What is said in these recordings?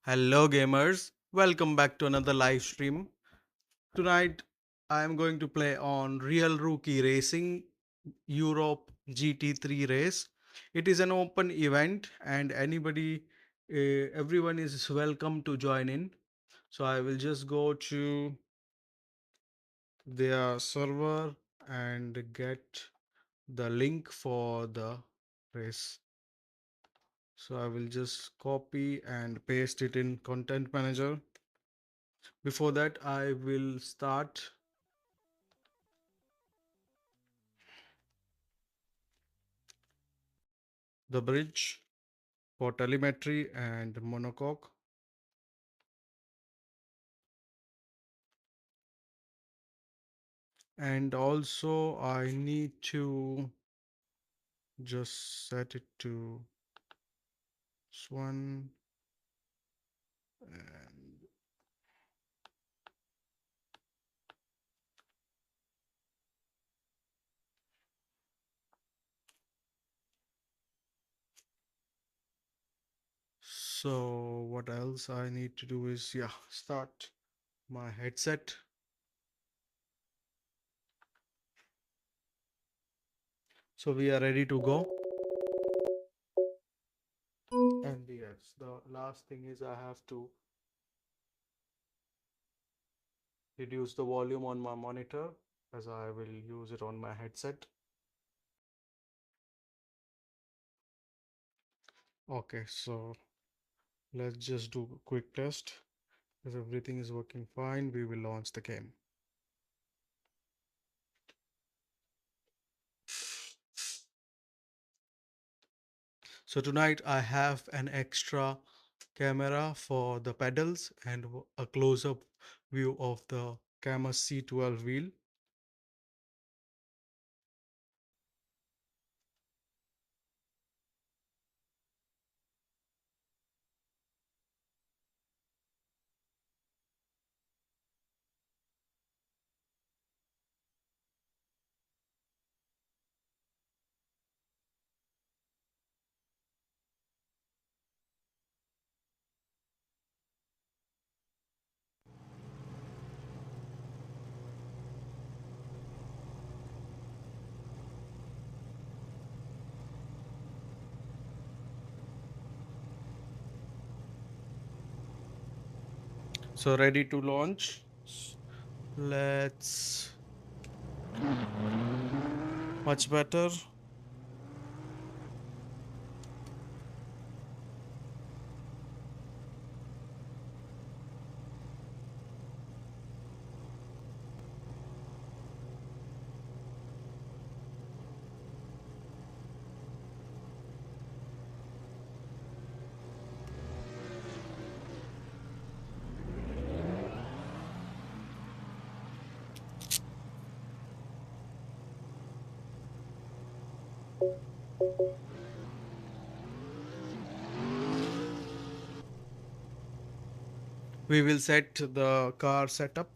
Hello, gamers. Welcome back to another live stream. Tonight, I am going to play on Real Rookie Racing Europe GT3 race. It is an open event, and everyone is welcome to join in. So, I will just go to their server and get the link for the race. So, I will just copy and paste it in Content Manager. Before that, I will start the bridge for telemetry and monocoque. And also I need to just set it to Swan and so what else I need to do is start my headset. So we are ready to go. And yes, the last thing is I have to reduce the volume on my monitor as I will use it on my headset. Okay, so let's just do a quick test. If everything is working fine, we will launch the game. So tonight I have an extra camera for the pedals and a close-up view of the Cammus C12 wheel. So ready to launch. Let's much better. We will set the car setup.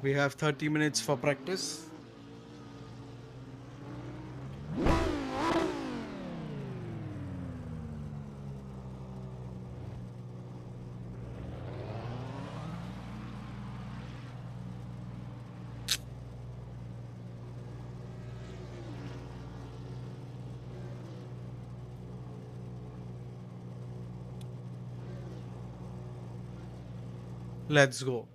We have 30 minutes for practice. Let's go.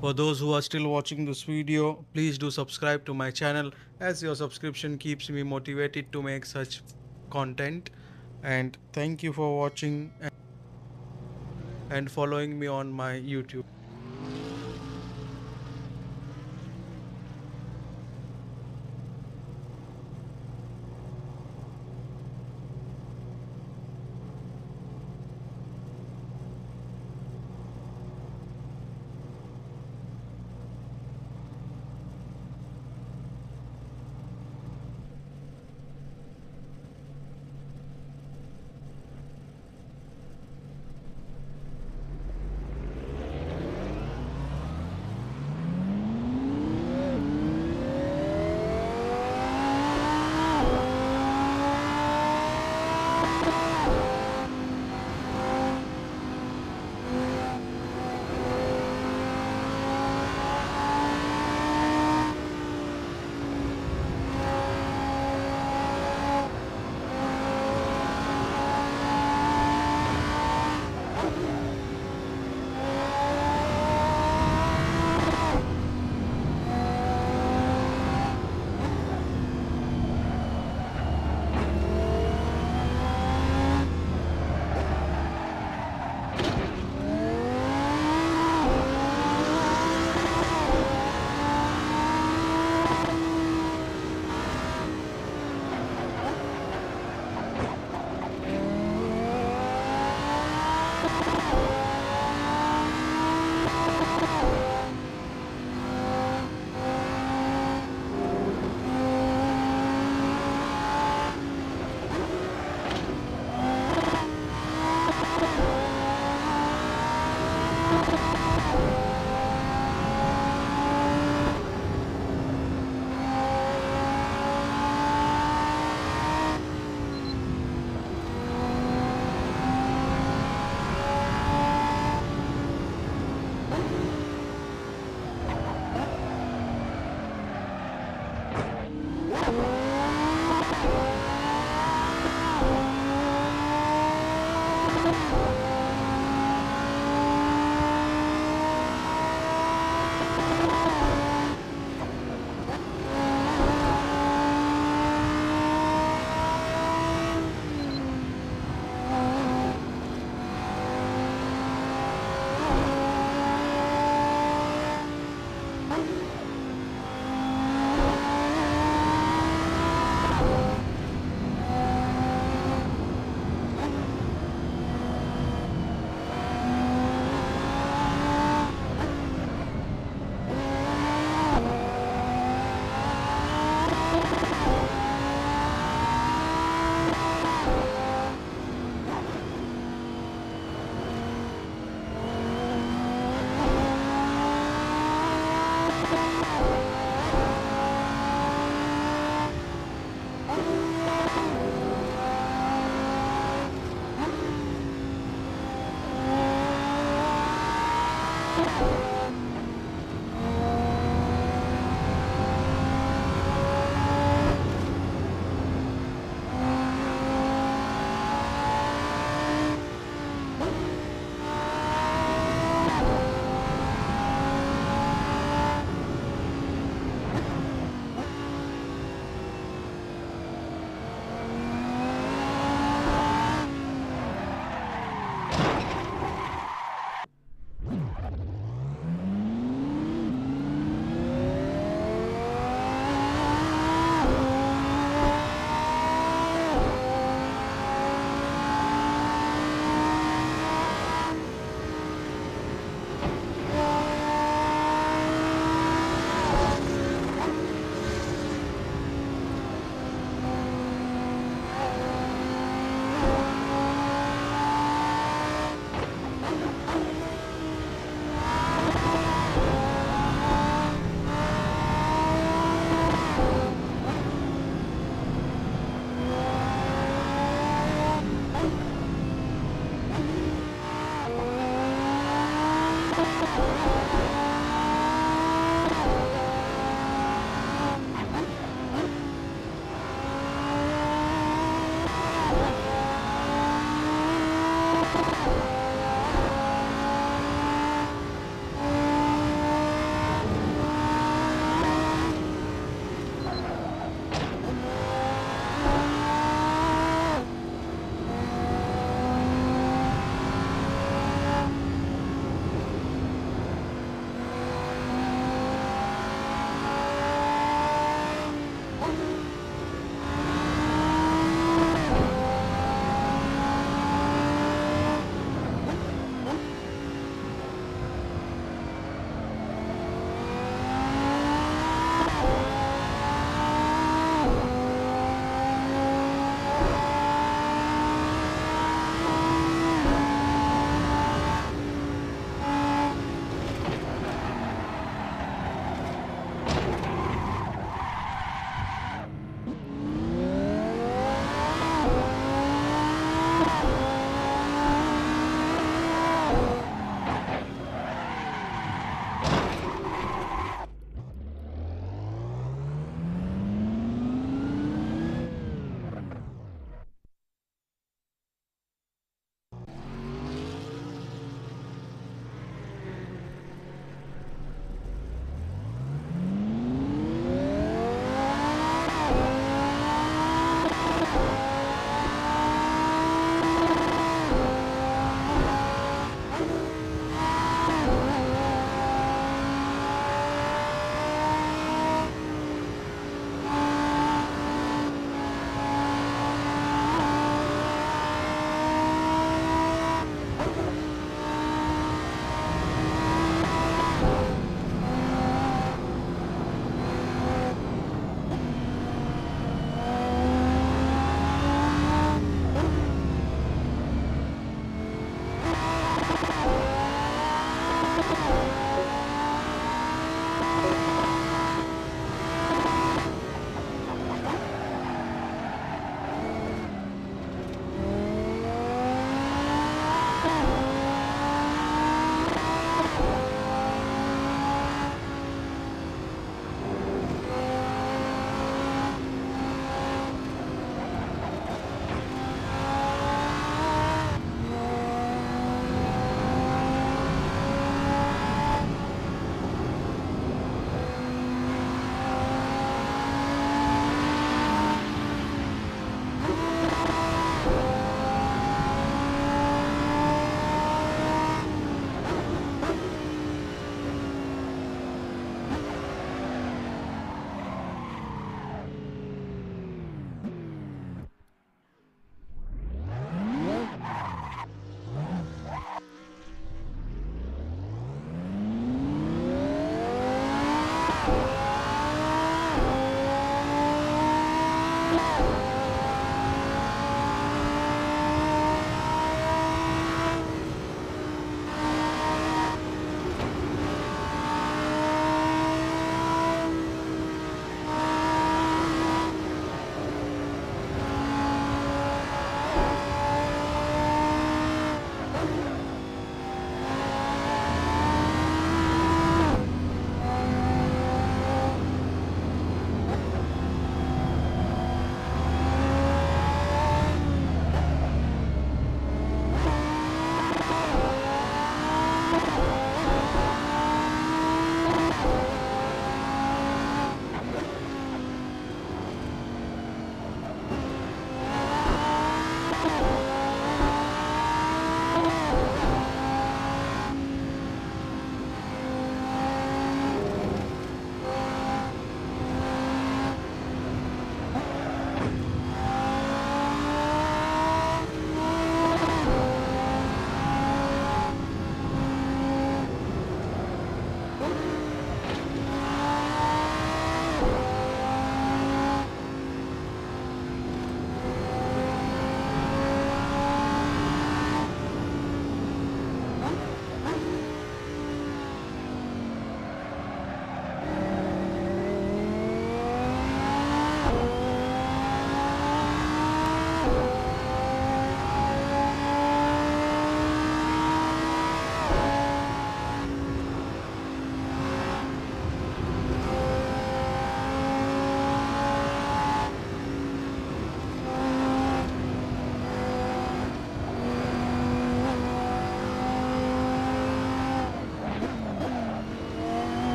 For those who are still watching this video, please do subscribe to my channel, as your subscription keeps me motivated to make such content. And thank you for watching and following me on my YouTube.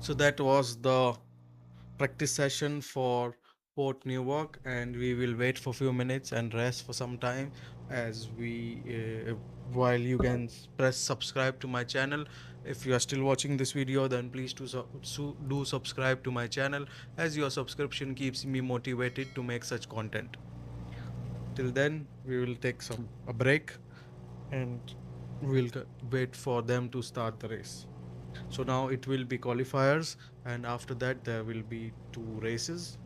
So that was the practice session for Port Newark, and we will wait for a few minutes and rest for some time as while you can press subscribe to my channel. If you are still watching this video, then please do subscribe to my channel, as your subscription keeps me motivated to make such content. Till then, we will take a break, and wait for them to start the race. So now it will be qualifiers, and after that there will be two races.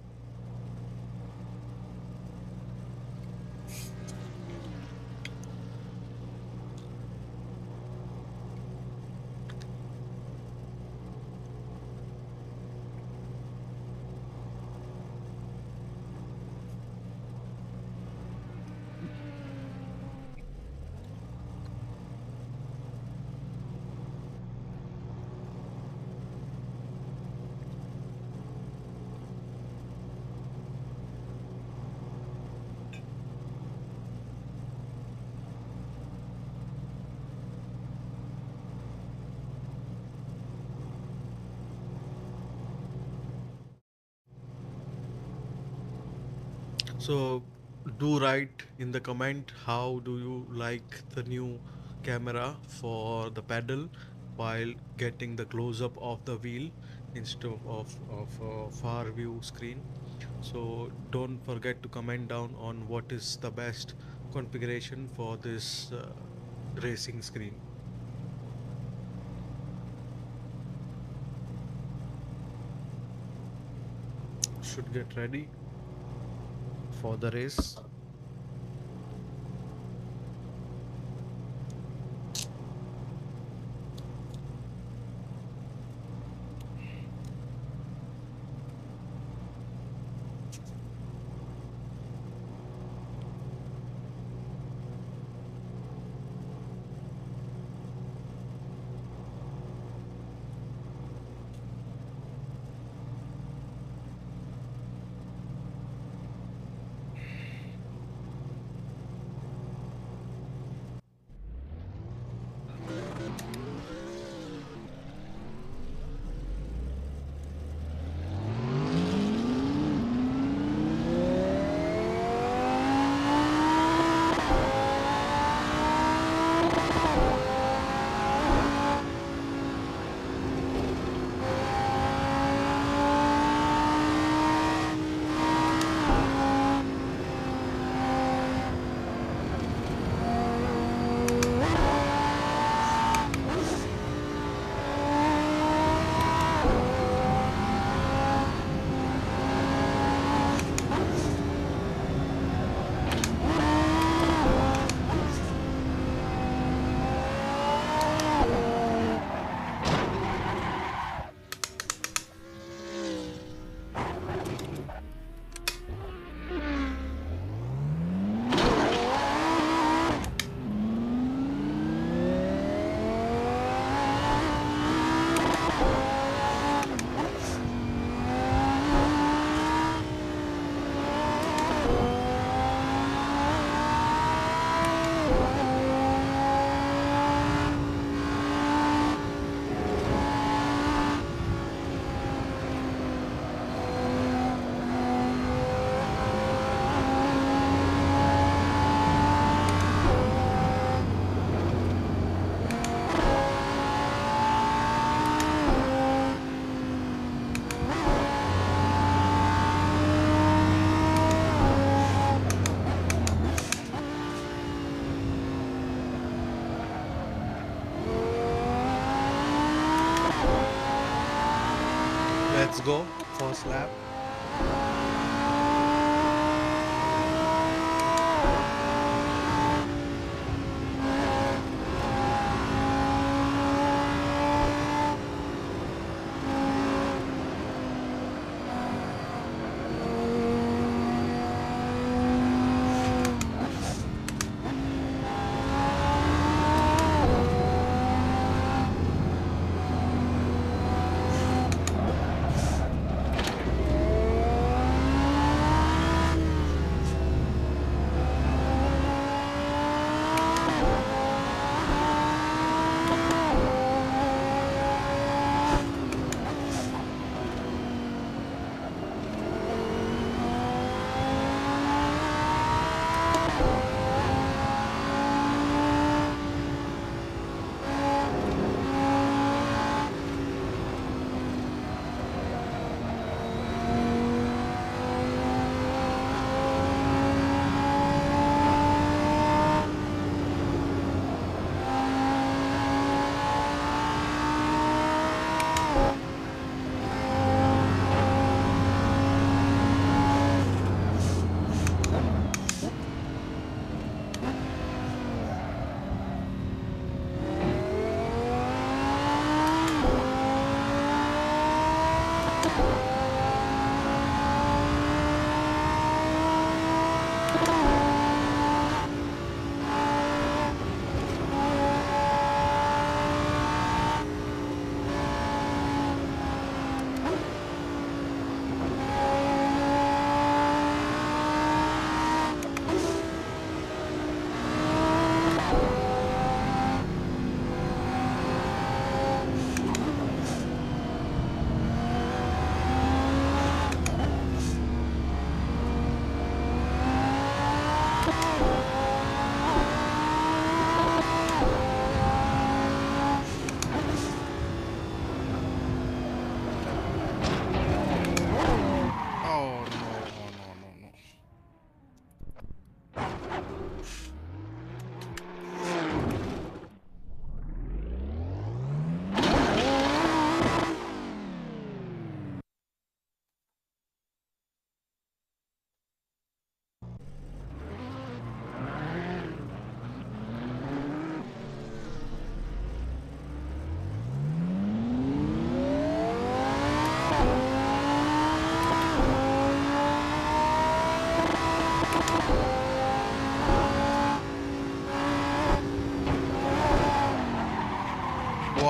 So do write in the comment how do you like the new camera for the pedal while getting the close up of the wheel instead of a far view screen. So don't forget to comment down on what is the best configuration for this racing screen. Should get ready for the race. Let's go, first lap.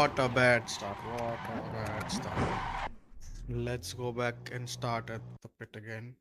What a bad start. What a bad start. Let's go back and start at the pit again.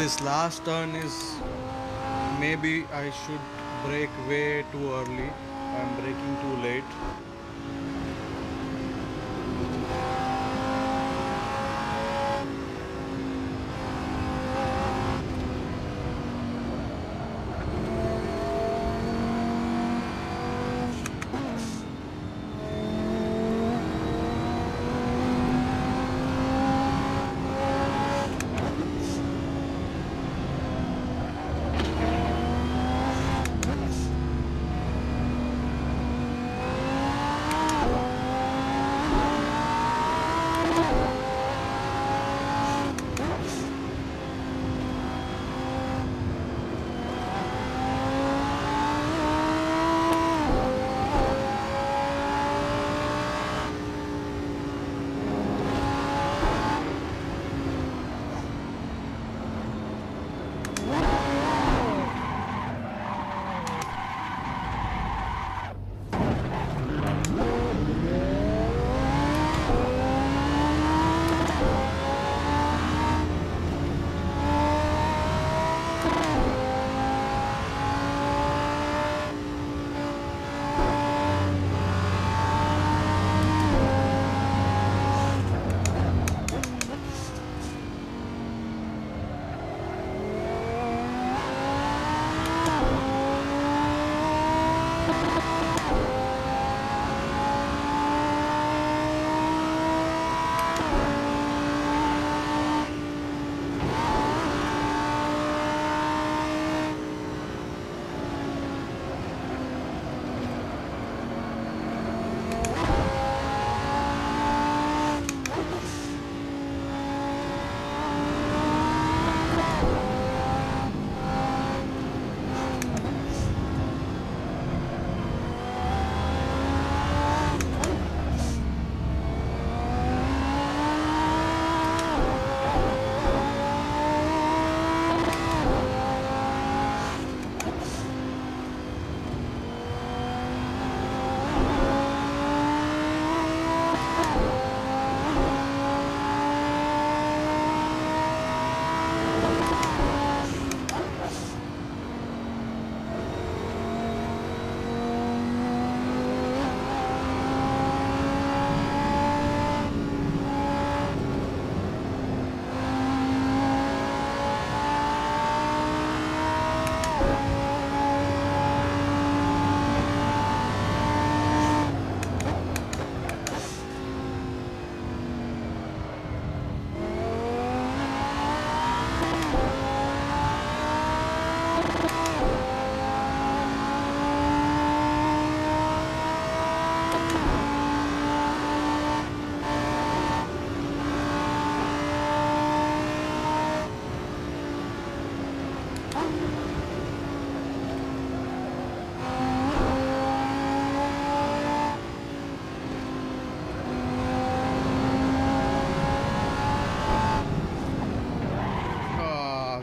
this last turn is, maybe I should brake way too early. I'm braking too late.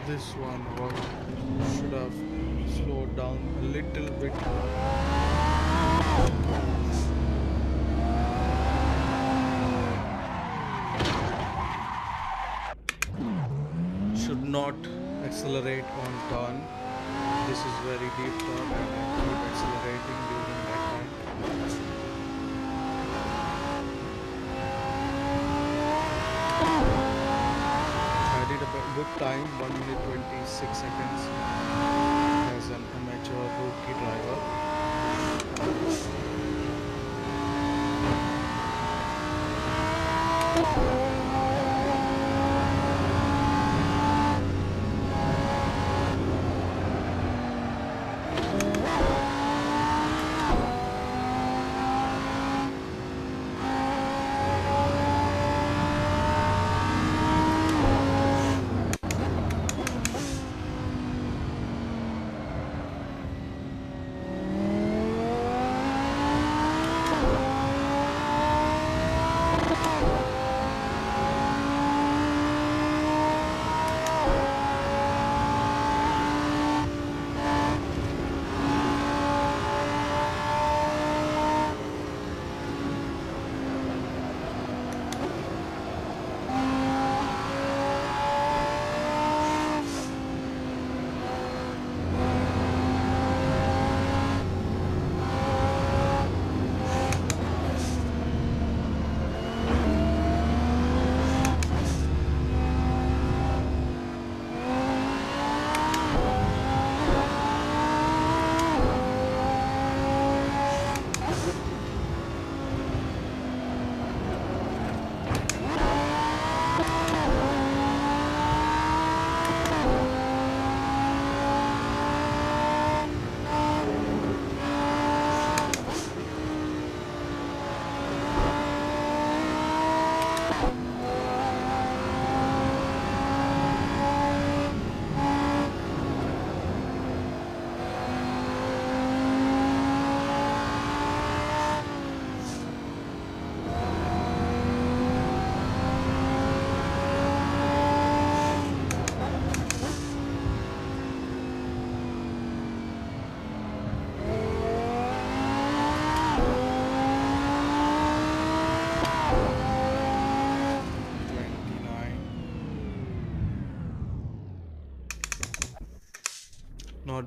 This one should have slowed down a little bit. Should not accelerate on turn. This is very deep turn and I keep accelerating during that time. I did a good time, 1 minute 26 seconds as an amateur rookie driver.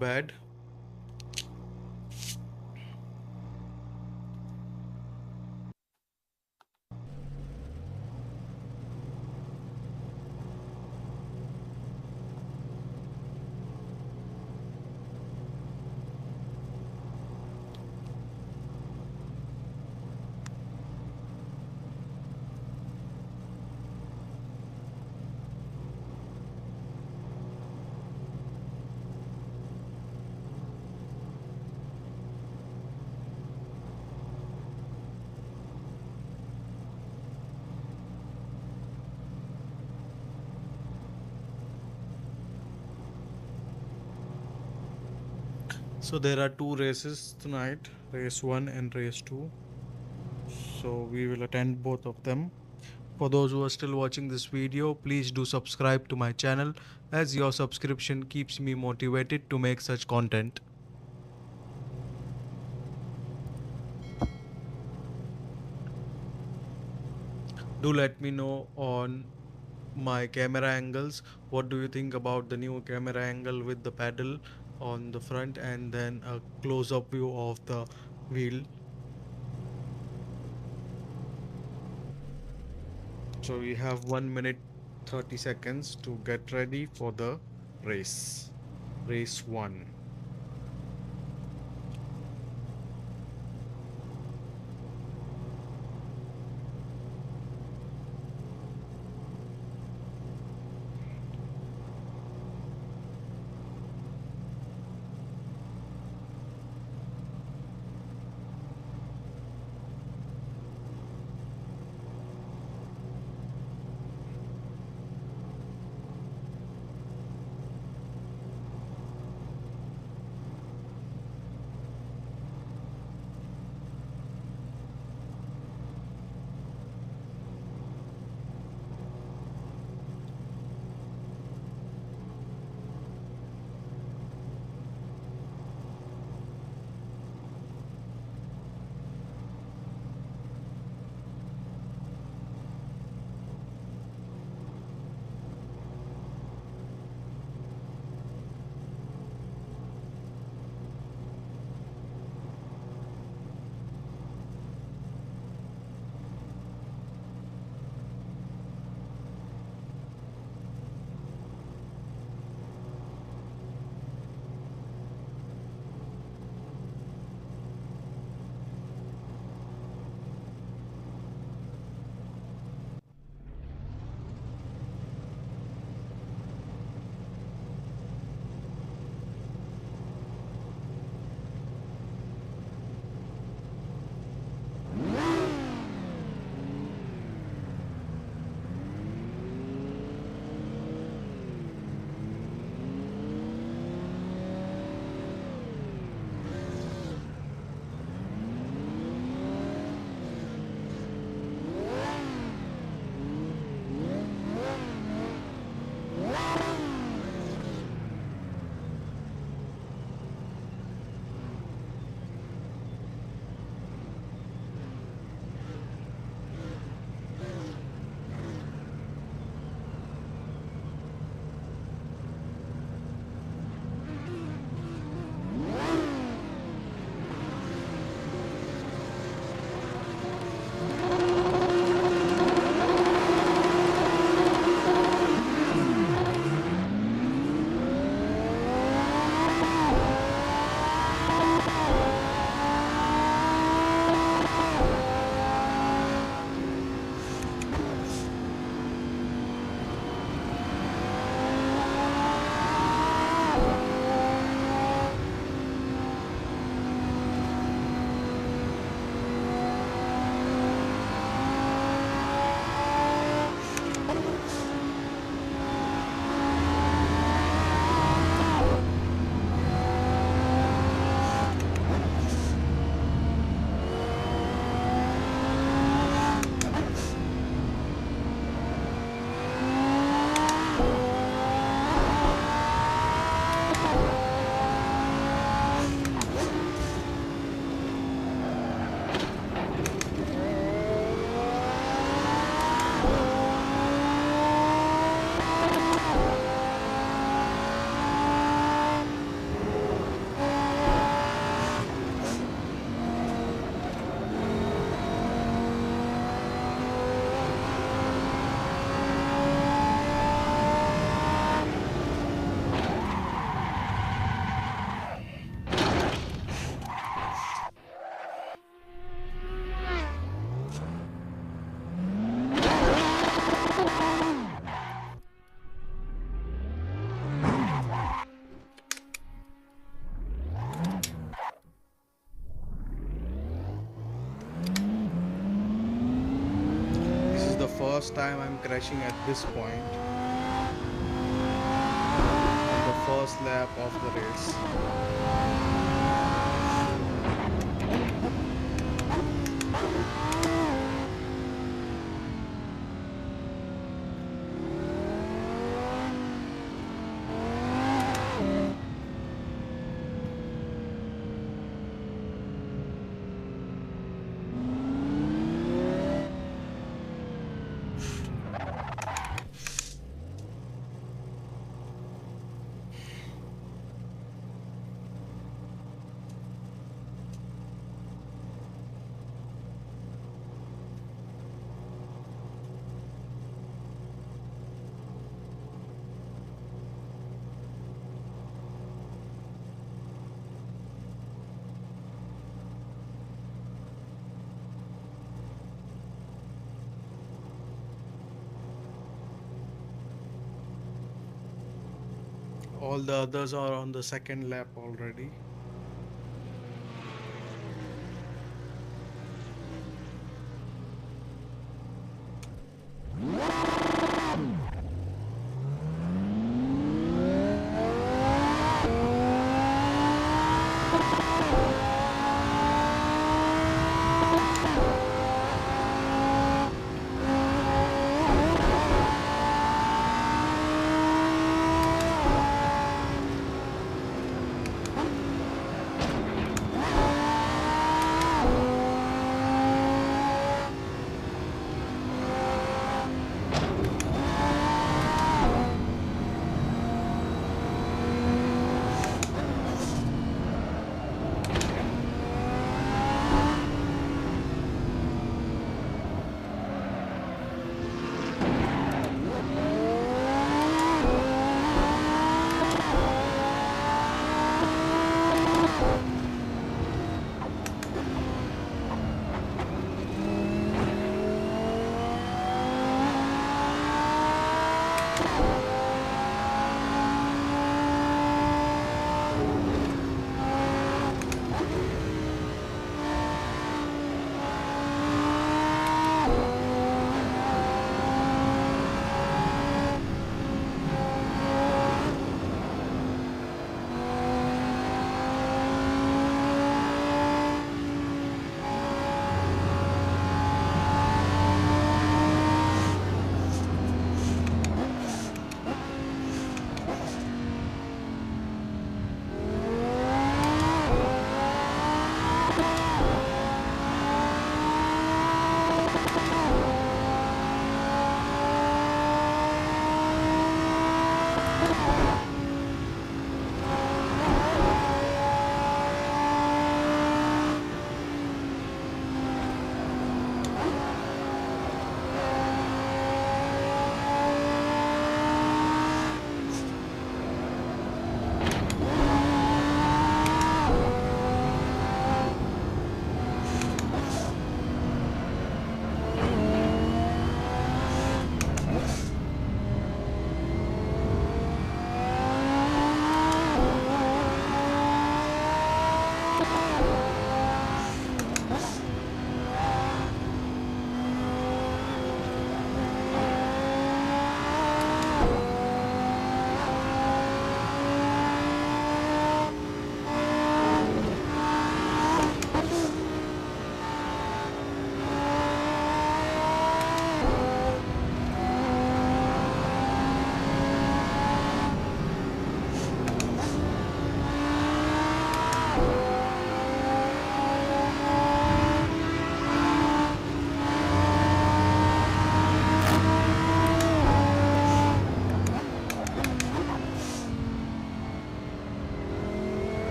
bad. So there are two races tonight, race 1 and race 2. So we will attend both of them. For those who are still watching this video, please do subscribe to my channel, as your subscription keeps me motivated to make such content. Do let me know on my camera angles. What do you think about the new camera angle with the pedal on the front and then a close-up view of the wheel? So we have 1 minute 30 seconds to get ready for the race. Race 1. first time I'm crashing at this point on the first lap of the race. All the others are on the second lap already.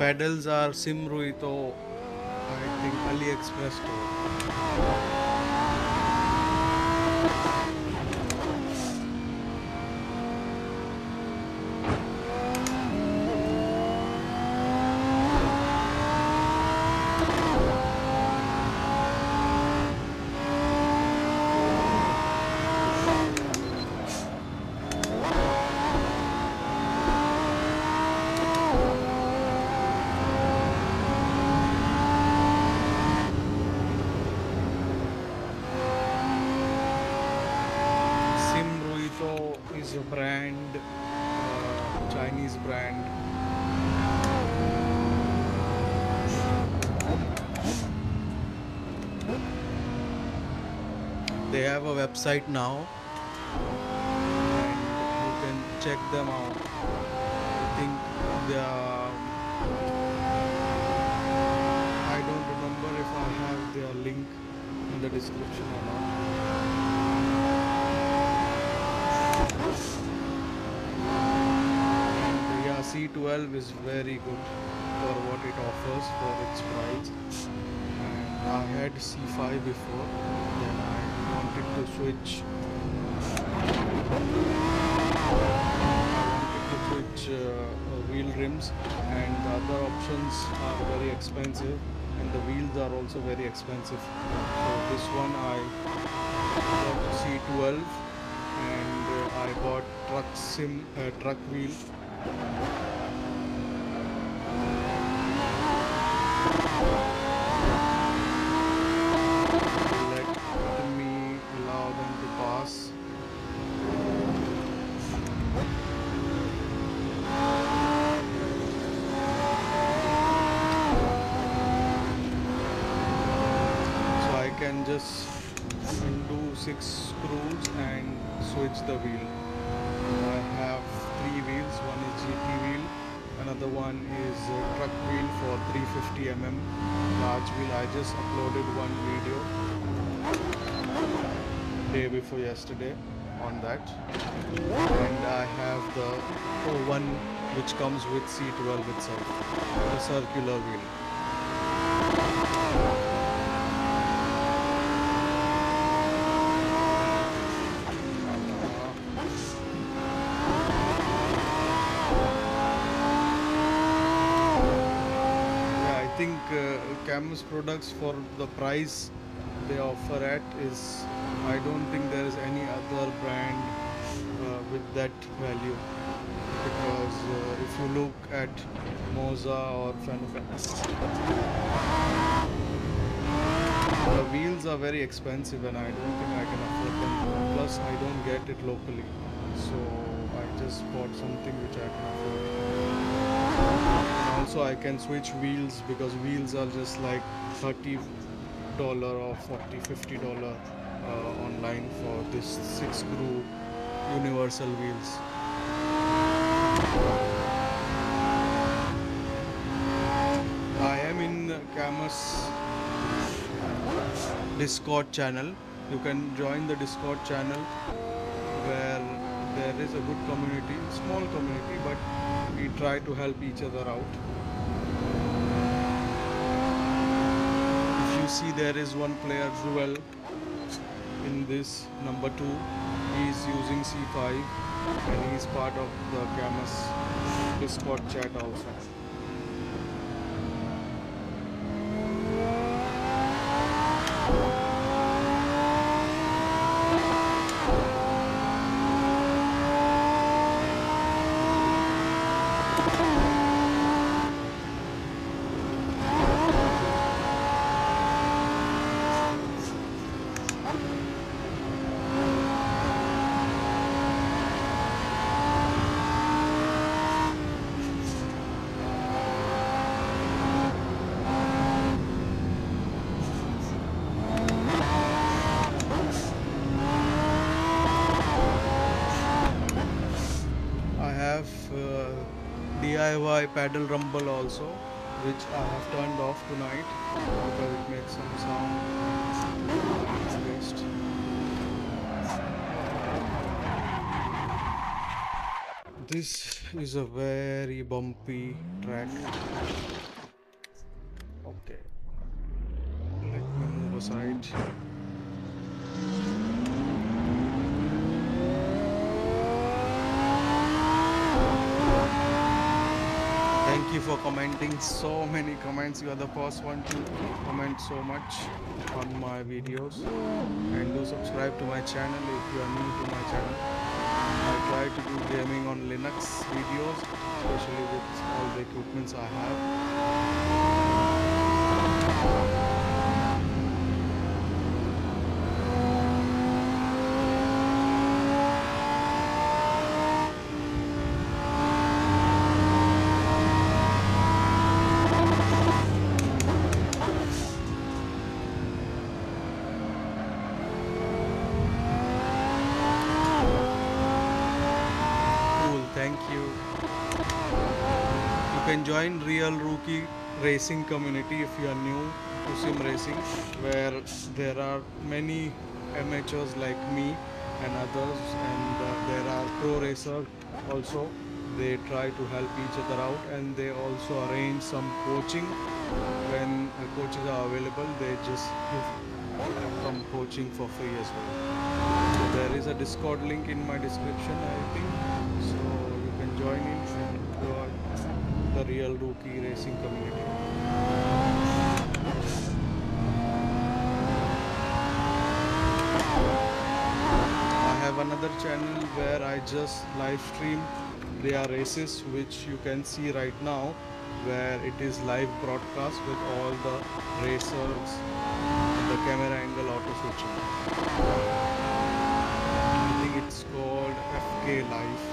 pedals are SimRuiTo, I think AliExpress store. SimRuiTo is a brand, Chinese brand. They have a website now, and you can check them out. I think they are, I don't remember if I have their link in the description or not. And yeah, C12 is very good for what it offers for its price. And I had C5 before, then I wanted to switch. Wheel rims, and the other options are very expensive, and the wheels are also very expensive. So this one I got C12, and I bought truck wheel. Let me allow them to pass. Can just undo 6 screws and switch the wheel. I have 3 wheels. One is GT wheel, another one is a truck wheel for 350 mm large wheel. I just uploaded one video day before yesterday on that, and I have the one which comes with C12 itself, the circular wheel. I think Cammus products, for the price they offer at, is, I don't think there is any other brand with that value, because if you look at Moza or the wheels are very expensive, and I don't think I can afford them. Plus I don't get it locally, so I just bought something which I can afford. Also I can switch wheels, because wheels are just like $30 or $40-50 online for this 6 screw universal wheels. I am in Cammus Discord channel. You can join the Discord channel, where there is a good community, small community, but we try to help each other out. If you see, there is one player, Joel, in this number 2. He is using C5, and he is part of the Cammus Discord chat also. DIY paddle rumble also, which I have turned off tonight because it makes some sound waste. This is a very bumpy track. Okay, let me move aside. Thank you for commenting so many comments. You are the first one to comment so much on my videos. And do subscribe to my channel if you are new to my channel. I try to do gaming on Linux videos, especially with all the equipments I have. Thank you. You can join Real Rookie Racing community if you are new to sim racing, where there are many amateurs like me and others, and there are pro racers also. They try to help each other out, and they also arrange some coaching. When coaches are available, they just give some coaching for free as well. So there is a Discord link in my description, I think. So you can join in and join the Real Rookie Racing community. I have another channel where I just live stream their races, which you can see right now, where it is live broadcast with all the racers, the camera angle auto switching. I think it's called FK Live.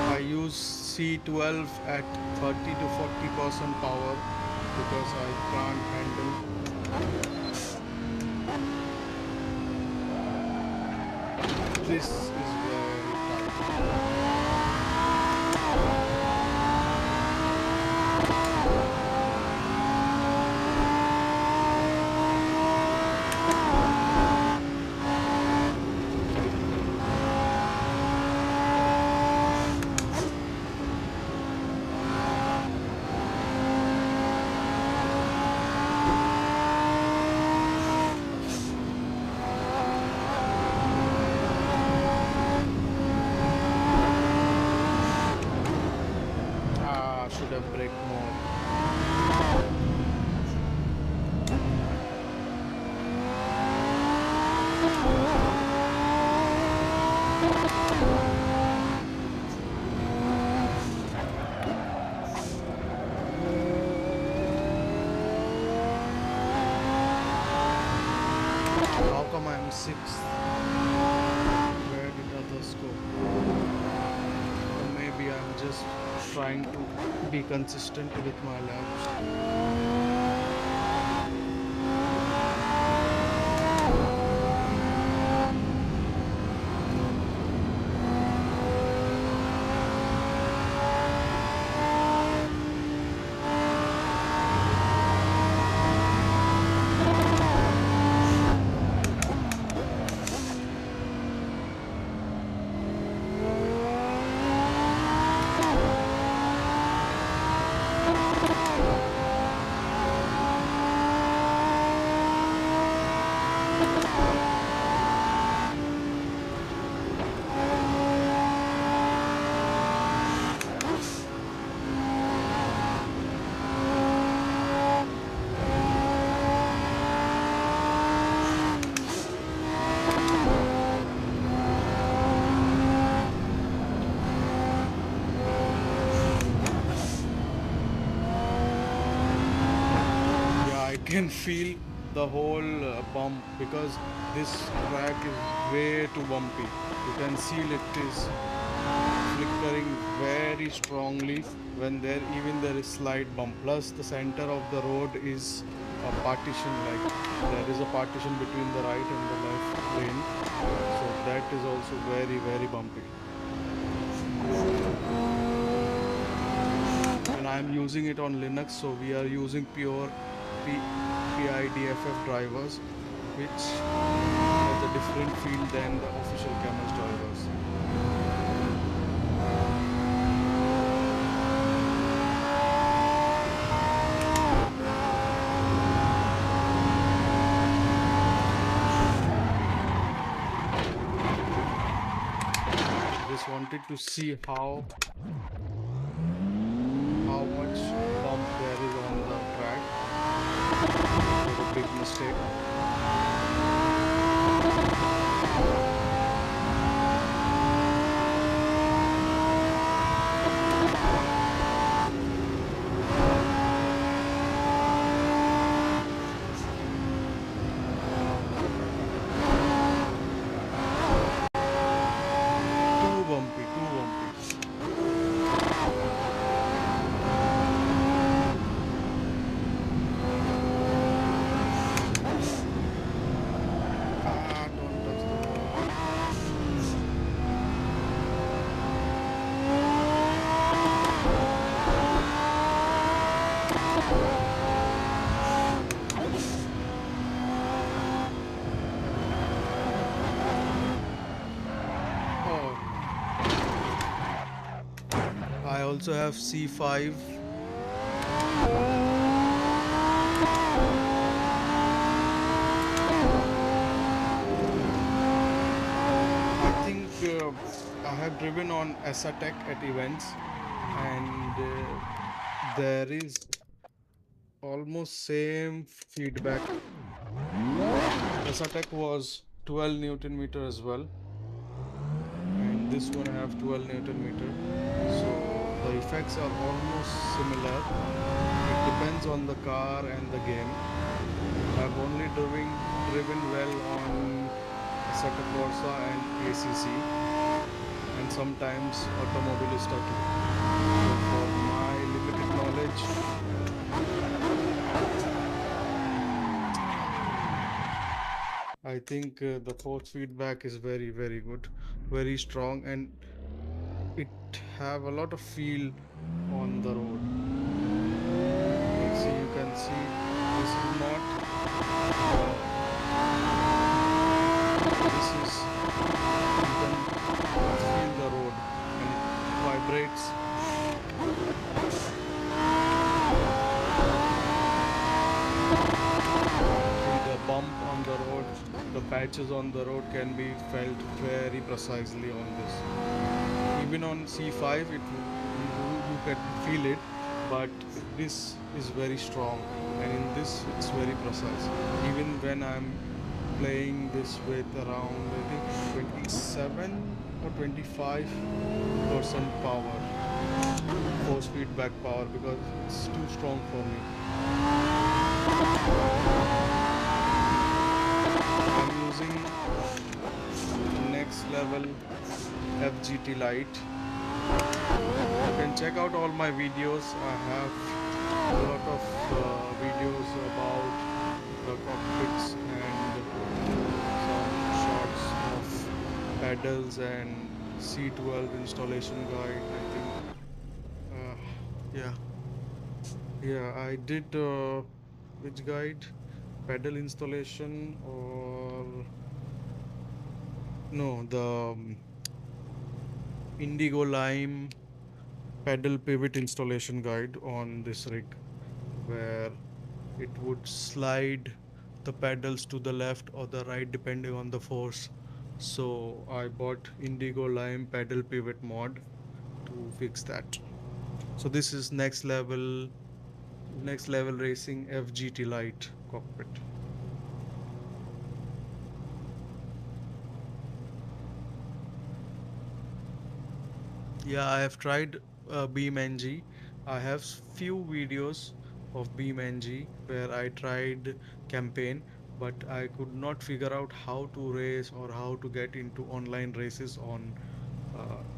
I use C12 at 30 to 40% power because I can't handle. This is very tight. Should have brake more. How come I'm sixth? Where did others go? Or maybe I'm just trying to be consistent with my laps. Can feel the whole bump because this track is way too bumpy. You can see it is flickering very strongly when there is slight bump. Plus the center of the road is a partition, like there is a partition between the right and the left lane, so that effect is also very bumpy. And I am using it on Linux, so we are using pure PIDFF drivers, which has a different feel than the official Cammus drivers. Just wanted to see how much bump there is on the track. It was a big mistake. Too bumpy, too bumpy. Don't touch the wall. Oh, I also have C5. I think I have driven on Assetto at events, and there is almost same feedback. Assetto was 12 Newton meter as well, and this one I have 12 Newton meter. So the effects are almost similar. It depends on the car and the game. I've only driven well on Assetto Corsa and ACC, and sometimes Automobilista too. So for my limited knowledge, I think the force feedback is very good, very strong, and it have a lot of feel on the road. Let's see, you can see this is not this is you can feel the road and it vibrates. The bump on the road, the patches on the road can be felt very precisely on this. Even on C5 you can feel it, but this is very strong, and in this it's very precise. Even when I'm playing this with around I think 27 or 25% power, force feedback power, because it's too strong for me. I'm using next level FGT Lite. You can check out all my videos. I have a lot of videos about the cockpits and some shots of pedals and C12 installation guide, I think. Yeah, I did which guide? Pedal installation, or no, the Indigo Lime pedal pivot installation guide on this rig, where it would slide the pedals to the left or the right depending on the force. So I bought Indigo Lime pedal pivot mod to fix that. So this is next level racing FGT Lite cockpit. Yeah, I have tried BeamNG. I have few videos of BeamNG where I tried campaign, but I could not figure out how to race or how to get into online races on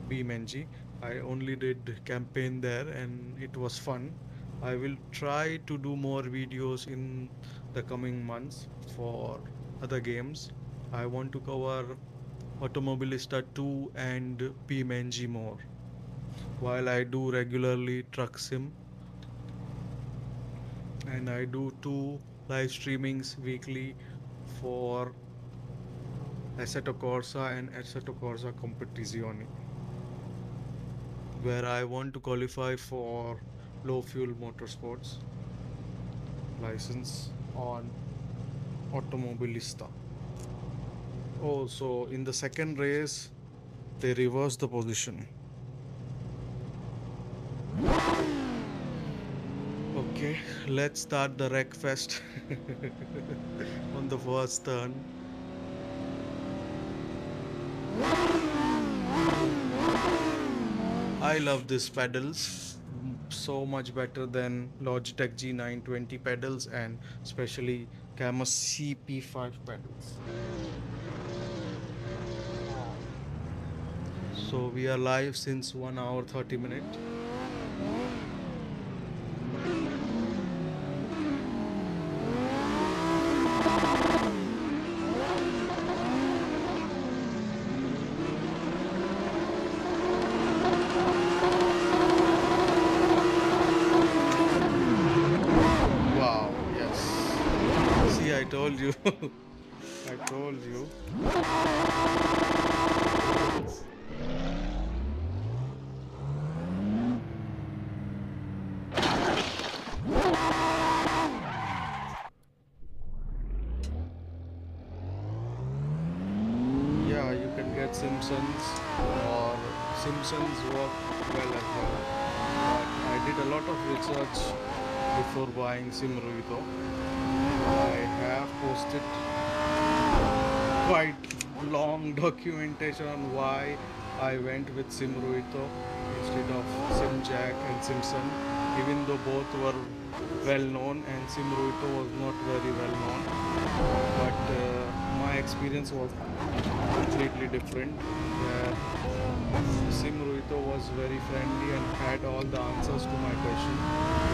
BeamNG. I only did campaign there, and it was fun. I will try to do more videos in the coming months for other games. I want to cover Automobilista 2 and PMNG more. While I do regularly truck sim, and I do 2 live streamings weekly for Assetto Corsa and Assetto Corsa Competizione, where I want to qualify for low fuel motorsports license on Automobilista. Oh, so in the second race, they reversed the position. Okay, let's start the wreck fest on the first turn. I love these pedals, so much better than Logitech G920 pedals and especially Cammus C5 pedals. So we are live since 1 hour 30 minutes. Wow, yes. See, I told you. I told you. Yeah, you can get Simpsons, or Simpsons work well as well. But I did a lot of research before buying SimRuiTo. I have posted quite long documentation on why I went with SimRuiTo instead of SimJack and Simpson, even though both were well known and SimRuiTo was not very well known. But my experience was completely different, where SimRuiTo was very friendly and had all the answers to my question,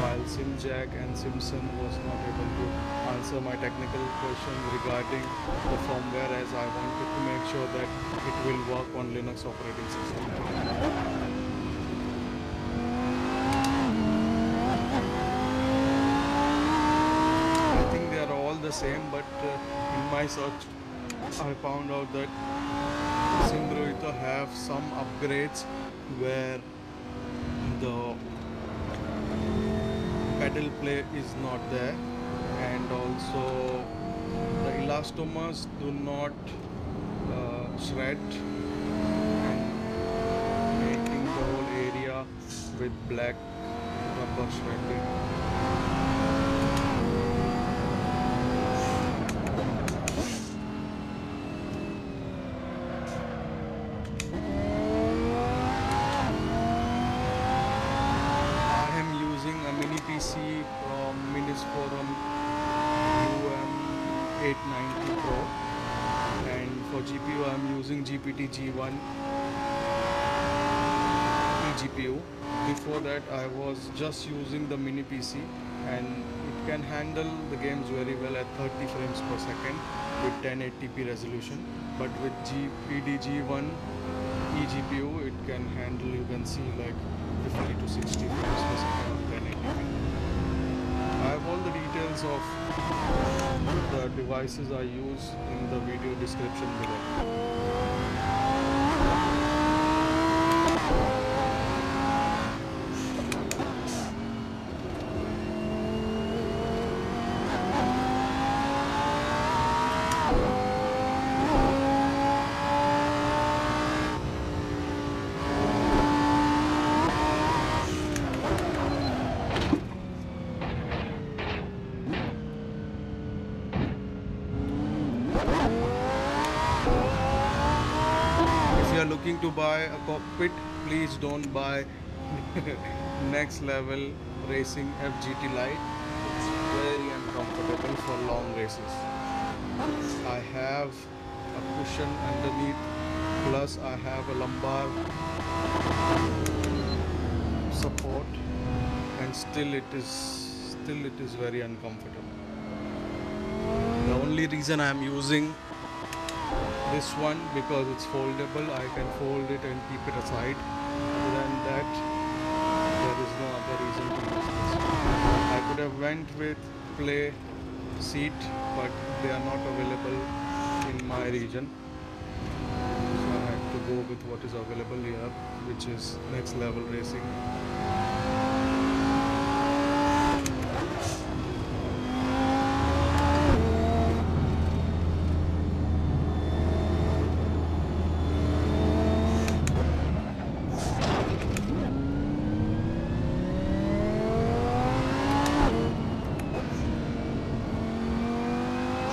while SimJack and Simpson was not able to answer my technical question regarding the firmware, as I wanted to make sure that it will work on Linux operating system. I think they are all the same, but in my search I found out that SimRuiTo have some upgrades where the pedal play is not there, and also the elastomers do not shred, and making the whole area with black rubber shredding. I am using a mini PC from Minis Forum UM890 Pro, and for GPU I am using GPD G1 eGPU. Before that I was just using the mini PC, and it can handle the games very well at 30 frames per second with 1080p resolution, but with GPD G1 eGPU it can handle, you can see, like 50 to 60 frames per second on 1080p. I have all the details of the devices I use in the video description below. If you are looking to buy a cockpit, please don't buy next level racing FGT Lite. It's very uncomfortable for long races. I have a cushion underneath, plus I have a lumbar support, and still it is very uncomfortable. The only reason I am using this one because it's foldable. I can fold it and keep it aside. Other than that, there is no other reason to use this. I could have went with play seat, but they are not available in my region. So I had to go with what is available here, which is Next Level Racing.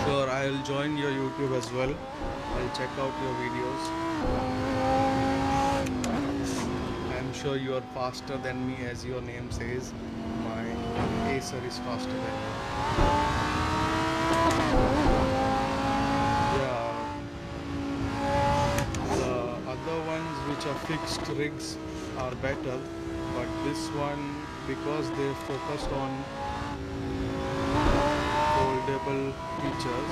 Sure, I'll join your YouTube as well. I'll check out your videos. I'm sure you are faster than me, as your name says. My Acer is faster than you. Yeah, the other ones which are fixed rigs are better, but this one, because they focused on foldable features,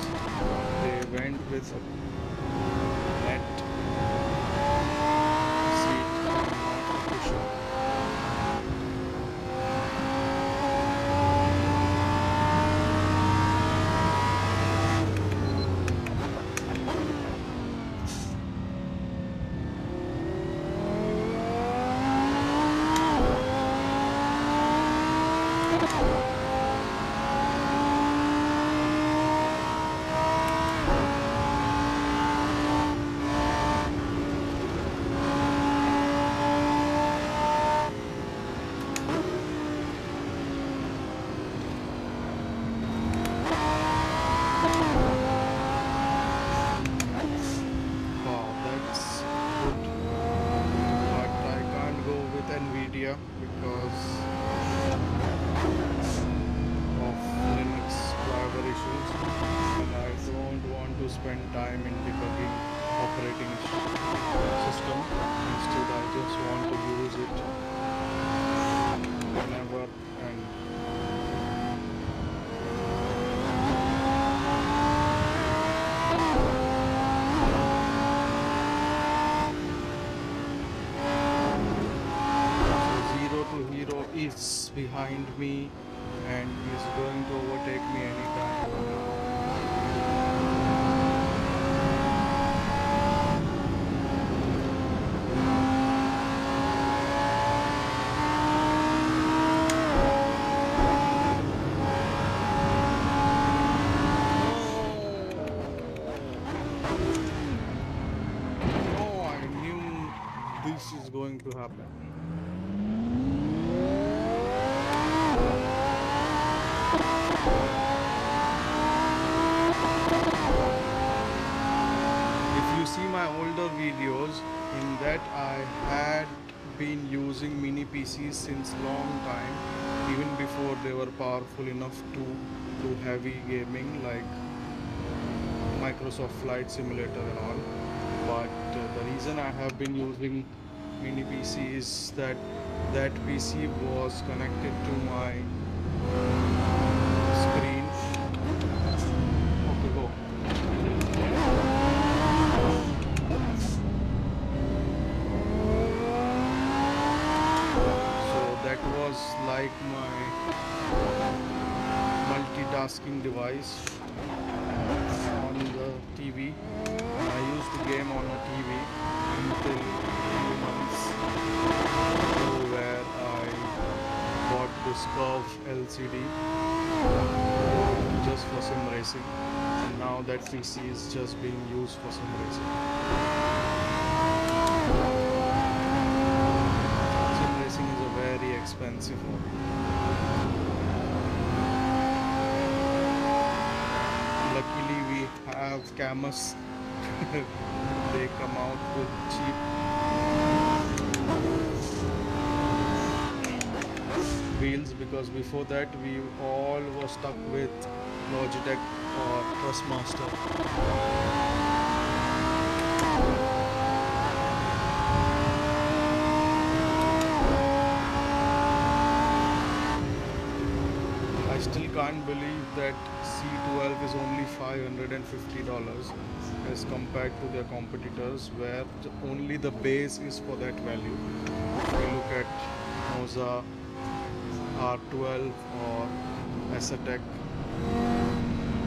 they went with a net seat and not a cushion. Because of Linux driver issues, and I don't want to spend time in debugging operating system. Instead, I just want to use it whenever and is behind me and is going to overtake me anytime from now. Oh, I knew this is going to happen. See my older videos, in that I had been using mini PCs since long time, even before they were powerful enough to do heavy gaming like Microsoft Flight Simulator and all. But the reason I have been using mini PC is that that PC was connected to my screen. Okay, go. Was like my multitasking device on the TV. I used to game on a TV until a few months ago, where I bought this curve LCD just for sim racing, and now that PC is just being used for sim racing. Very expensive hobby. Luckily we have Cammus. They come out with cheap wheels, because before that we all were stuck with Logitech or Thrustmaster. I still can't believe that C12 is only $550 as compared to their competitors, where only the base is for that value. If we look at Moza, R12 or Assetto,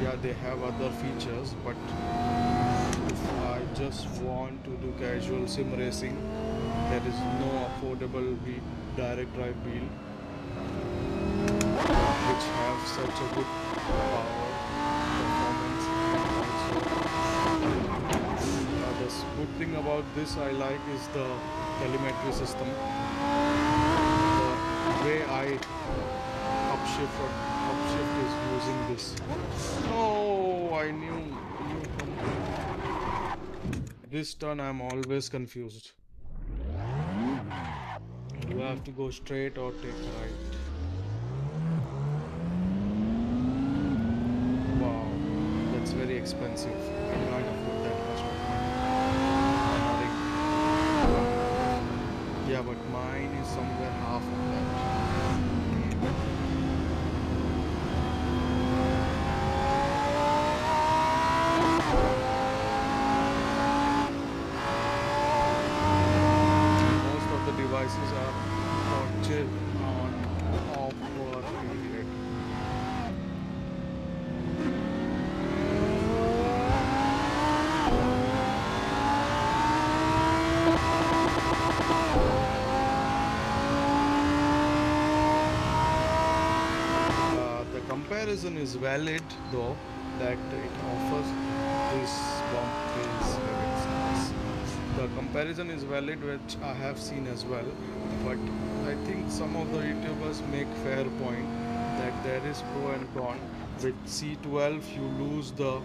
yeah, they have other features, but if I just want to do casual sim racing, there is no affordable direct drive wheel which have such a good power, performance, and also the good thing about this I like is the telemetry system. The way I upshift is using this. No, I knew this turn I'm always confused. Do I have to go straight or take a right? Wow, that's very expensive. I can't afford that much of. Yeah, but mine is somewhere half of that. Devices are purchased on offer period. The comparison is valid though, that it offers this bump is the comparison is valid, which I have seen as well, but I think some of the YouTubers make fair point that there is pro and con. With C12 you lose the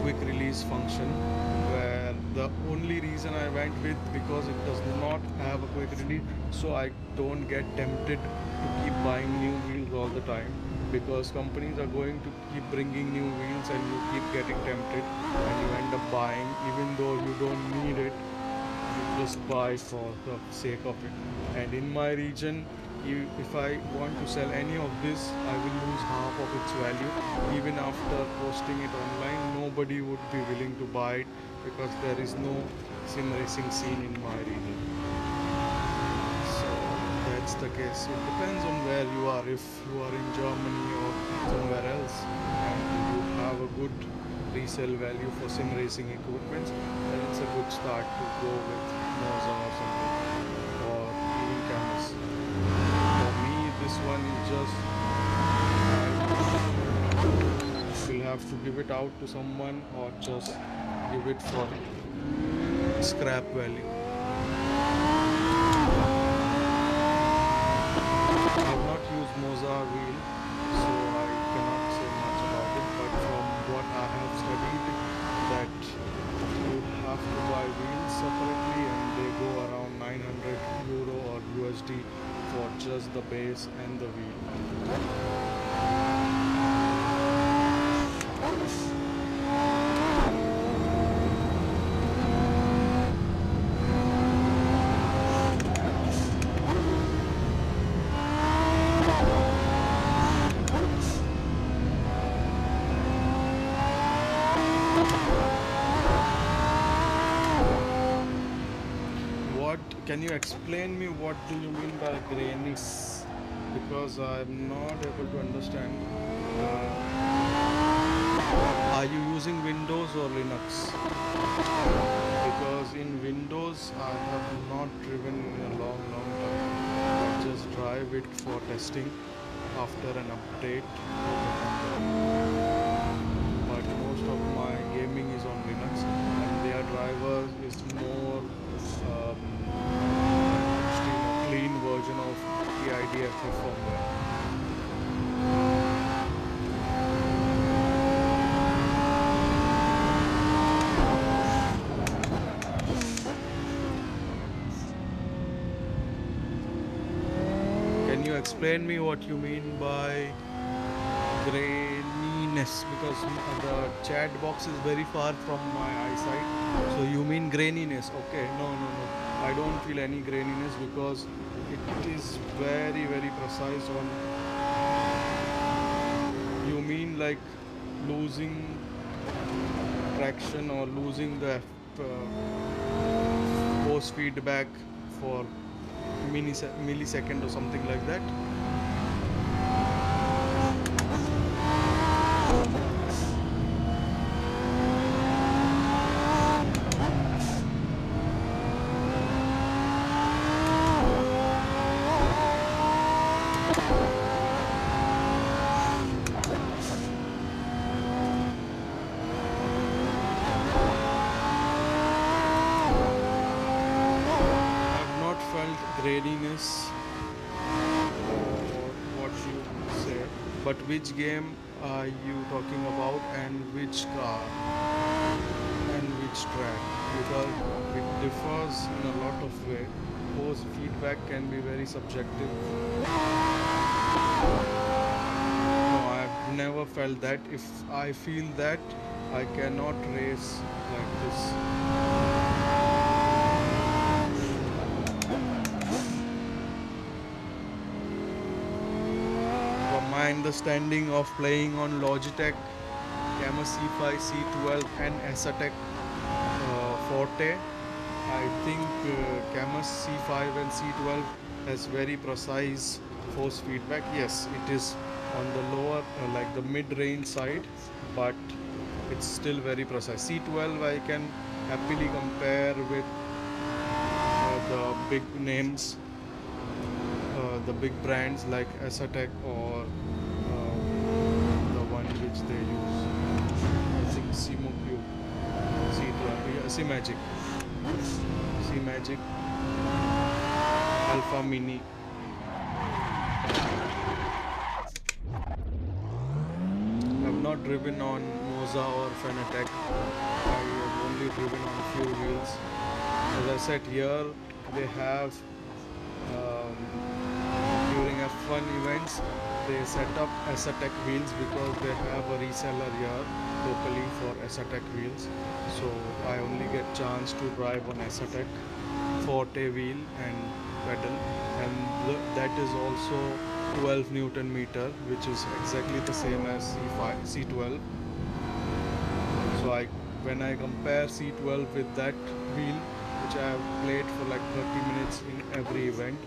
quick release function, where the only reason I went with, because it does not have a quick release, so I don't get tempted to keep buying new wheels all the time, because companies are going to keep bringing new wheels and you keep getting tempted and you end up buying even though you don't need it. Just buy for the sake of it. And in my region, if I want to sell any of this, I will lose half of its value. Even after posting it online, nobody would be willing to buy it because there is no sim racing scene in my region. So that's the case. It depends on where you are. If you are in Germany or somewhere else and you have a good resale value for sim racing equipment, then it's a good start to go with Moza or something, or even Cammus. For me, this one is just, I will have to give it out to someone or just give it for scrap value. I have not used Moza wheel, so I cannot say much about it, but from what I have studied, that you have to buy wheels separately and they go around €900 or USD for just the base and the wheel. Can you explain me what do you mean by grayness? Because I'm not able to understand. Are you using Windows or Linux? Because in Windows I have not driven in a long time. I just drive it for testing after an update. But most of my gaming is on Linux and their driver is more clean version of the IDFA firmware. Can you explain me what you mean by graininess? Because the chat box is very far from my eyesight. So you mean graininess? Okay, no. I don't feel any graininess because it is very precise on like losing traction or losing the force feedback for millisecond or something like that. Graininess or what you say, but which game are you talking about and which car and which track, because it differs in a lot of way. Force feedback can be very subjective. No, I've never felt that. If I feel that, I cannot race like this. My understanding of playing on Logitech, Cammus C5, C12 and Assetto Forte, I think Cammus C5 and C12 has very precise force feedback. Yes, it is on the lower, like the mid-range side, but it's still very precise. C12 I can happily compare with the big names, the big brands like Assetto or the one which they use, I think SimRuiTo, C12, C-Magic, Alpha Mini. I've not driven on Moza or Fanatec. I have only driven on a few wheels. As I said, here they have during F1 events they set up Assetto wheels because they have a reseller here locally for Assetto wheels. So I only get chance to drive on Assetto Forte wheel and pedal, and that is also 12 Newton meter, which is exactly the same as C12. So when I compare C12 with that wheel, which I have played for like 30 minutes in every event,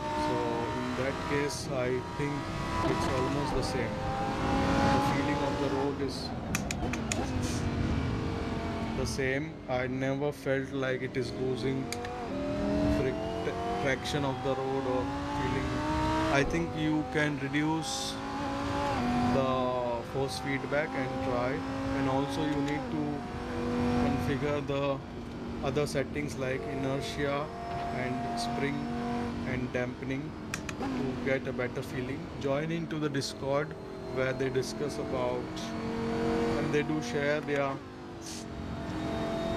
so in that case I think it's almost the same. The feeling of the road is the same. I never felt like it is losing traction of the road or feeling. I think you can reduce the force feedback and try, and also you need to configure the other settings like inertia and spring and dampening to get a better feeling. Join into the Discord where they discuss about, and they do share their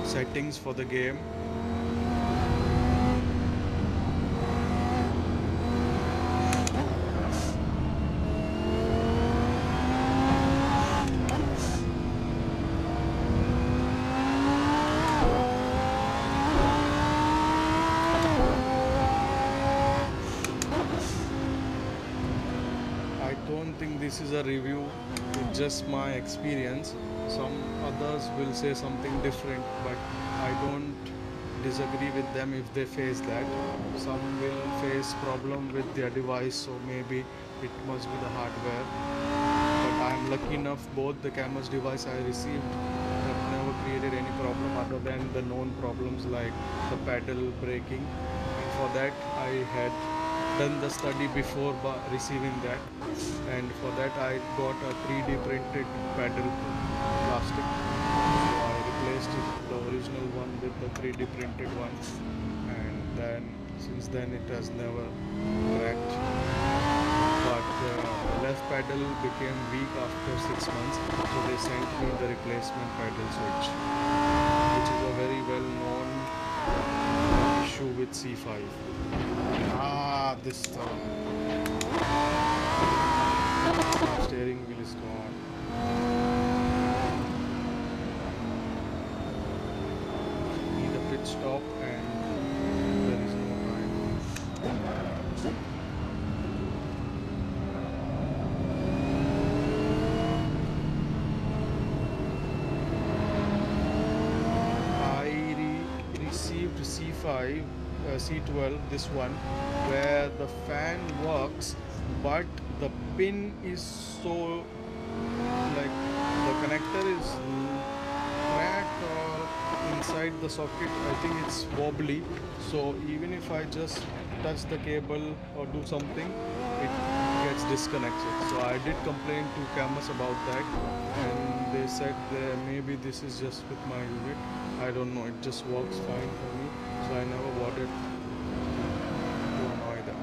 settings for the game. This is a review, it's just my experience. Some others will say something different, but I don't disagree with them if they face that. Some will face problem with their device, so maybe it must be the hardware. But I'm lucky enough, both the Cammus device I received have never created any problem other than the known problems like the pedal braking. And for that I had done the study before receiving that, and for that I got a 3D printed pedal plastic, so I replaced the original one with the 3D printed one, and then since then it has never cracked. But the left pedal became weak after 6 months, so they sent me the replacement pedal switch, which is a very well known issue with C5. This time steering wheel is gone. Need a pit stop and there is no time. C5 C12, this one, where the fan works but the pin is so, like, the connector is cracked or inside the socket. I think it's wobbly, so even if I just touch the cable or do something, it gets disconnected. So I did complain to Cammus about that, and they said that maybe this is just with my unit. I don't know, it just works fine for me, so I never bothered to annoy them.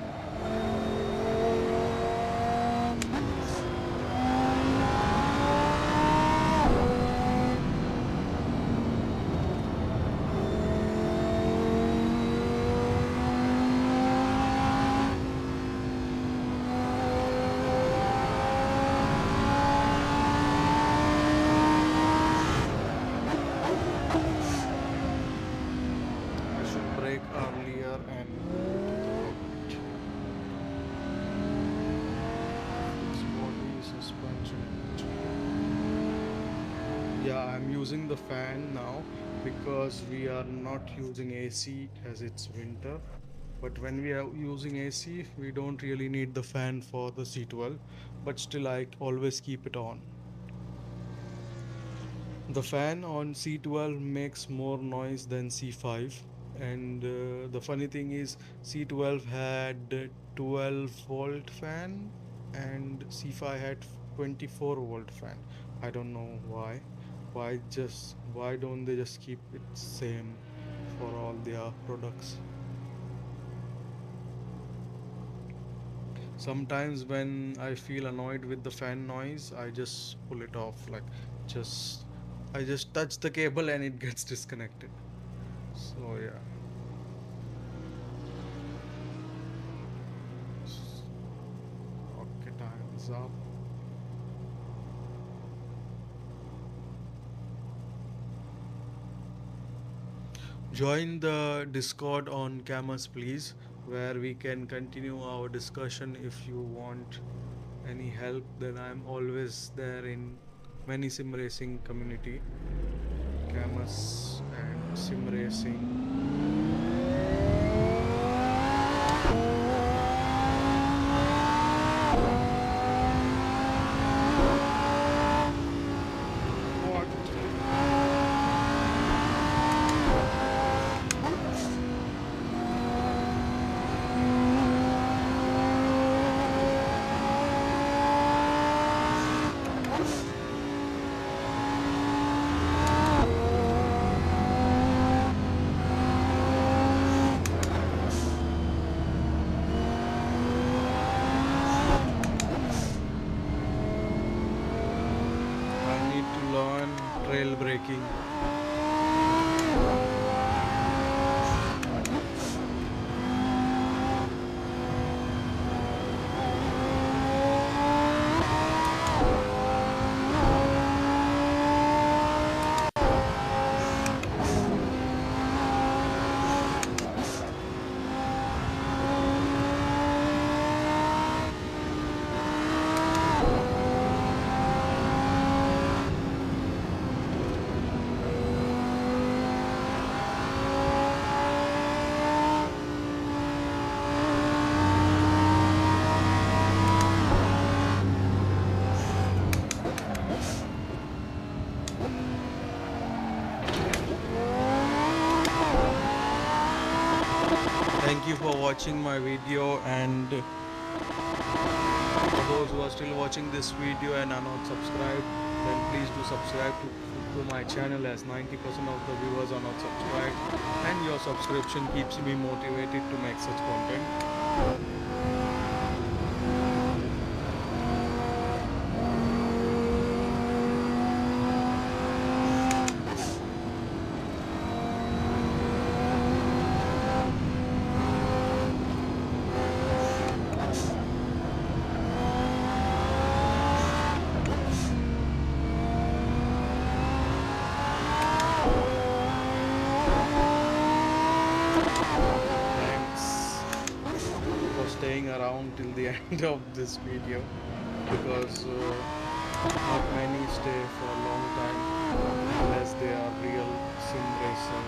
Earlier and body suspension. Yeah, I'm using the fan now because we are not using AC as it's winter. But when we are using AC, we don't really need the fan for the C12, but still I always keep it on. The fan on C12 makes more noise than C5, and the funny thing is C12 had 12 volt fan and C5 had 24-volt fan. I don't know why. Why don't they just keep it same for all their products? Sometimes when I feel annoyed with the fan noise, I just pull it off, like, just I just touch the cable and it gets disconnected. So yeah. Okay, time is up. Join the Discord on Cammus, please, where we can continue our discussion. If you want any help, then I'm always there in many sim racing community. Cammus and sim racing. What? I need to learn trail braking. Thank you for watching my video, and for those who are still watching this video and are not subscribed, then please do subscribe to my channel, as 90% of the viewers are not subscribed, and your subscription keeps me motivated to make such content. Staying around till the end of this video, because not many stay for a long time unless they are real sim racer.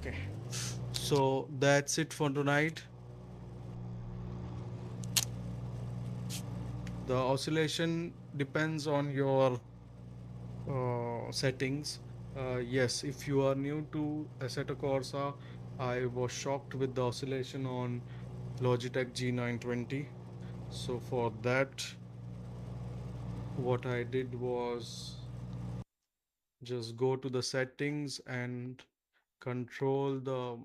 Okay, so that's it for tonight. The oscillation depends on your settings. Yes, if you are new to Assetto Corsa, I was shocked with the oscillation on Logitech G920. So for that, what I did was just go to the settings and control the.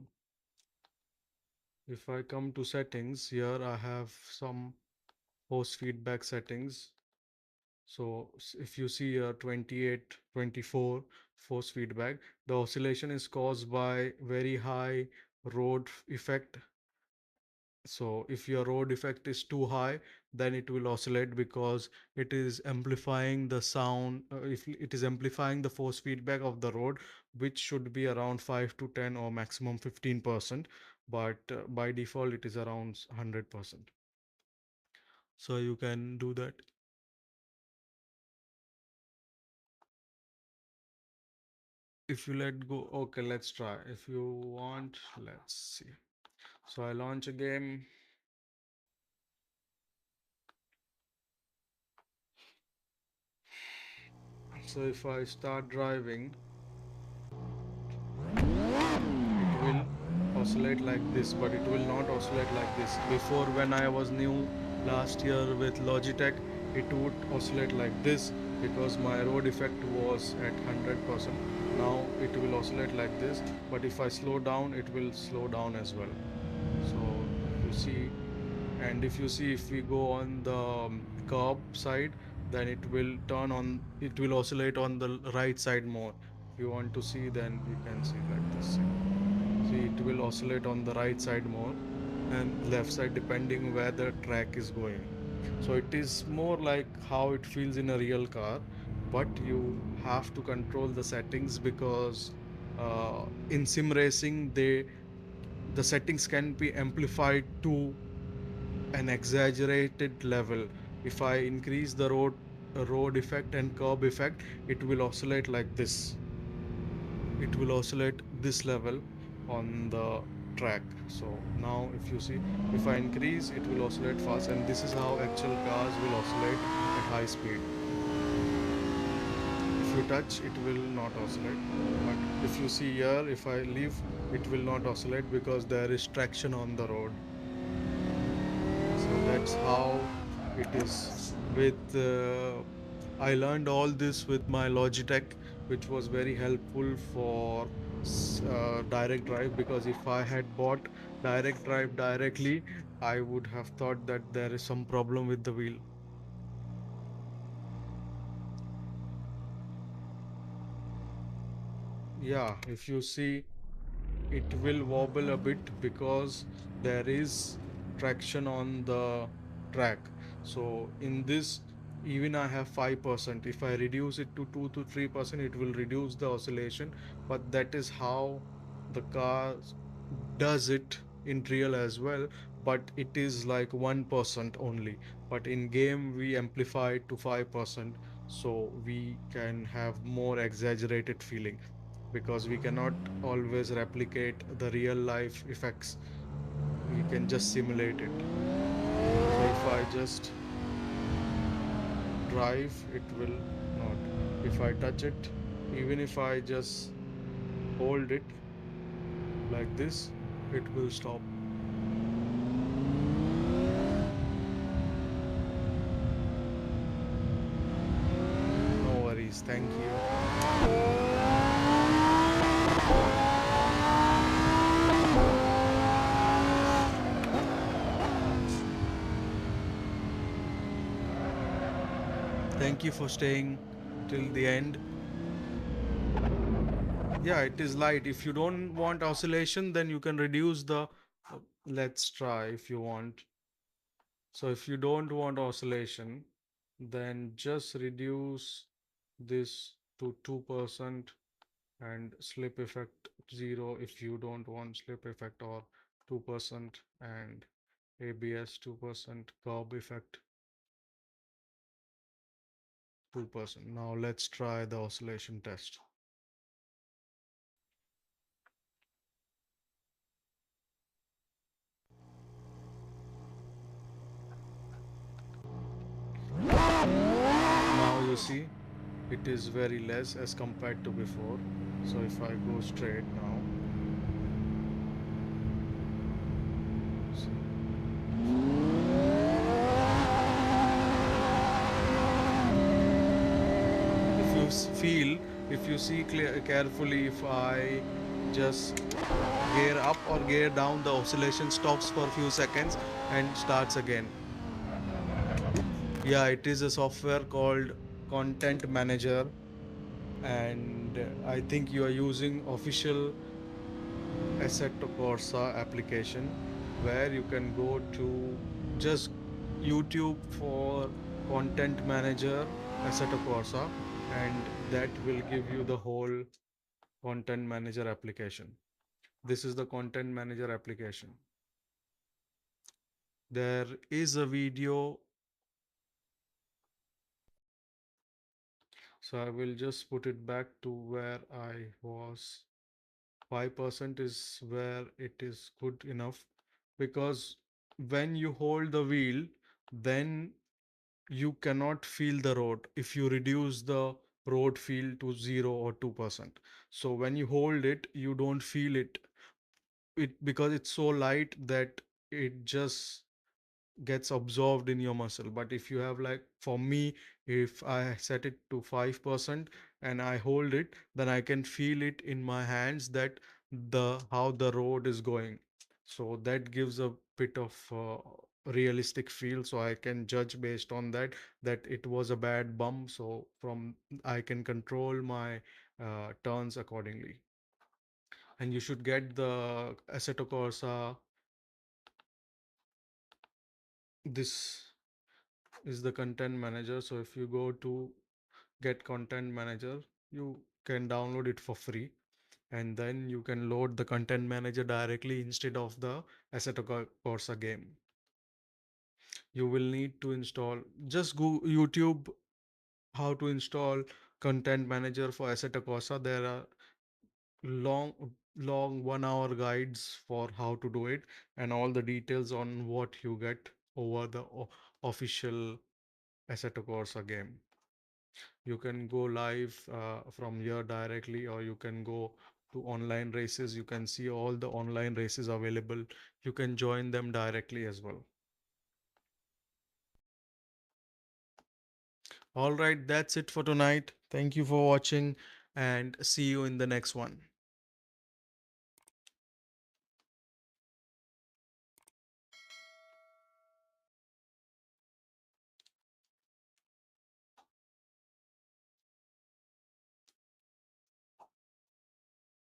If I come to settings here, I have some force feedback settings. So if you see 28, 24 force feedback, the oscillation is caused by very high road effect. So if your road effect is too high, then it will oscillate because it is amplifying the sound. If it is amplifying the force feedback of the road, which should be around 5 to 10 or maximum 15%, but by default it is around 100%. So you can do that. If you let go, okay, let's try. If you want, let's see. So I launch a game. So if I start driving, it will oscillate like this, but it will not oscillate like this. Before, when I was new last year with Logitech, it would oscillate like this because my road effect was at 100%. Now it will oscillate like this, but if I slow down, it will slow down as well. So if you see, and if you see, if we go on the curb side, then it will oscillate on the right side more. If you want to see, then you can see like this. See, it will oscillate on the right side more and left side depending where the track is going. So it is more like how it feels in a real car, but you have to control the settings because in sim racing the settings can be amplified to an exaggerated level. If I increase the road effect and curb effect, it will oscillate like this. It will oscillate this level on the track. So now if you see, if I increase, it will oscillate fast, and this is how actual cars will oscillate at high speed. If you touch, it will not oscillate. But if you see here, if I leave, it will not oscillate because there is traction on the road. So that's how it is. With I learned all this with my Logitech, which was very helpful for direct drive, because if I had bought direct drive directly, I would have thought that there is some problem with the wheel. Yeah, if you see, it will wobble a bit because there is traction on the track. So in this, even I have 5%. If I reduce it to 2 to 3%, it will reduce the oscillation. But that is how the car does it in real as well. But it is like 1% only. But in game, we amplify it to 5%. So we can have more exaggerated feeling because we cannot always replicate the real life effects. We can just simulate it. So if I just drive, it will not. If I touch it, even if I just hold it like this, it will stop. No worries. Thank you. Thank you for staying till the end. Yeah, it is light. If you don't want oscillation, then you can reduce the. Let's try if you want. So if you don't want oscillation, then just reduce this to 2% and slip effect 0 if you don't want slip effect, or 2% and ABS 2%, curb effect 2%. Now let's try the oscillation test. you see, it is very less as compared to before. So if I go straight now, if you feel, if you see carefully, if I just gear up or gear down, the oscillation stops for a few seconds and starts again. Yeah, it is a software called Content Manager, and I think you are using official Assetto Corsa application, where you can go to just YouTube for Content Manager Assetto Corsa, and that will give you the whole Content Manager application. This is the Content Manager application. There is a video, so I will just put it back to where I was. 5% is where it is good enough, because when you hold the wheel, then you cannot feel the road if you reduce the road feel to 0 or 2%. So when you hold it, you don't feel it because it's so light that it just gets absorbed in your muscle. But if you have, like for me, if I set it to 5% and I hold it, then I can feel it in my hands, that the how the road is going. So that gives a bit of realistic feel, so I can judge based on that, that it was a bad bump, so from I can control my turns accordingly. And you should get the Assetto Corsa. This is the content manager. So if you go to get content manager, you can download it for free, and then you can load the content manager directly instead of the Assetto Corsa game. You will need to install, just go YouTube how to install content manager for Assetto Corsa. There are long 1 hour guides for how to do it, and all the details on what you get over the official Assetto Corsa game. You can go live from here directly, or you can go to online races. You can see all the online races available. You can join them directly as well. All right, that's it for tonight. Thank you for watching, and see you in the next one.